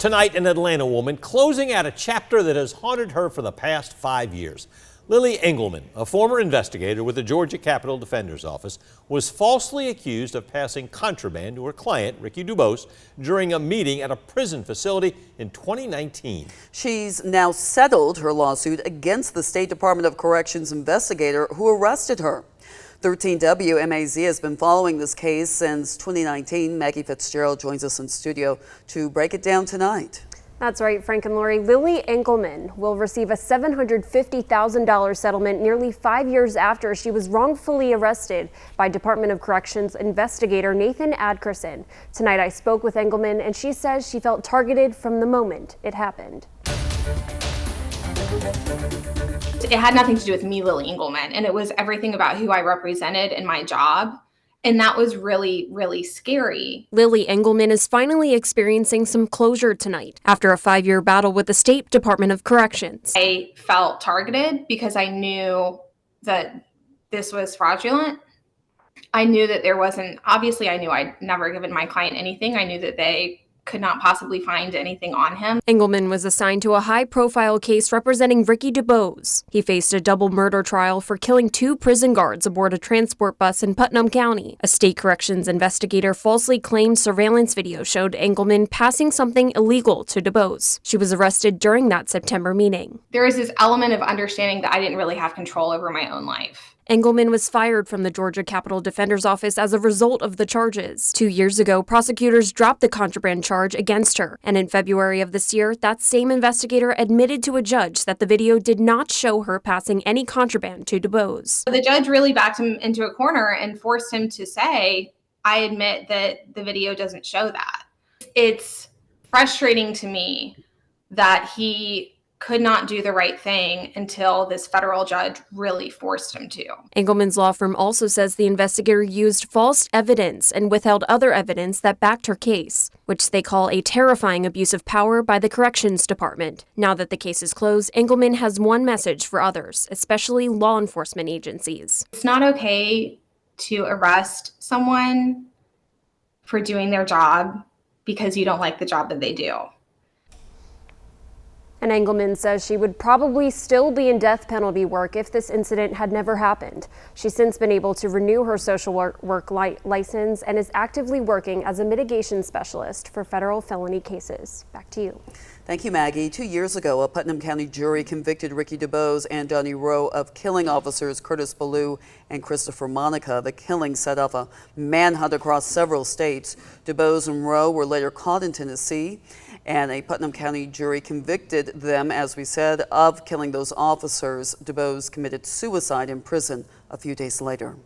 Tonight, an Atlanta woman closing out a chapter that has haunted her for the past 5 years. Lily Engelman, a former investigator with the Georgia Capitol Defender's Office, was falsely accused of passing contraband to her client, Ricky Dubose, during a meeting at a prison facility in 2019. She's now settled her lawsuit against the State Department of Corrections investigator who arrested her. 13 WMAZ has been following this case since 2019. Maggie Fitzgerald joins us in studio to break it down tonight. That's right, Frank and Lori. Lily Engelman will receive a $750,000 settlement nearly 5 years after she was wrongfully arrested by Department of Corrections investigator Nathan Adkerson. Tonight I spoke with Engelman and she says she felt targeted from the moment it happened. It had nothing to do with me, Lily Engelman, and it was everything about who I represented in my job. And that was really, really scary. Lily Engelman is finally experiencing some closure tonight after a 5-year battle with the State Department of Corrections. I felt targeted because I knew that this was fraudulent. I knew that there wasn't, obviously I knew I'd never given my client anything. I knew that they could not possibly find anything on him. Engelman was assigned to a high-profile case representing Ricky Dubose. He faced a double murder trial for killing 2 prison guards aboard a transport bus in Putnam County. A state corrections investigator falsely claimed surveillance video showed Engelman passing something illegal to Dubose. She was arrested during that September meeting. There is this element of understanding that I didn't really have control over my own life. Engelman was fired from the Georgia Capitol Defender's Office as a result of the charges. 2 years ago, prosecutors dropped the contraband charge against her. And in February of this year, that same investigator admitted to a judge that the video did not show her passing any contraband to Dubose. The judge really backed him into a corner and forced him to say, I admit that the video doesn't show that. It's frustrating to me that he could not do the right thing until this federal judge really forced him to. Engelman's law firm also says the investigator used false evidence and withheld other evidence that backed her case, which they call a terrifying abuse of power by the Corrections Department. Now that the case is closed, Engelman has one message for others, especially law enforcement agencies. It's not okay to arrest someone for doing their job because you don't like the job that they do. And Engelman says she would probably still be in death penalty work if this incident had never happened. She's since been able to renew her social work license and is actively working as a mitigation specialist for federal felony cases. Back to you. Thank you, Maggie. 2 years ago, a Putnam County jury convicted Ricky Dubose and Donnie Rowe of killing officers Curtis Ballou and Christopher Monica. The killing set off a manhunt across several states. Dubose and Rowe were later caught in Tennessee, and a Putnam County jury convicted them, as we said, of killing those officers. Dubose committed suicide in prison a few days later.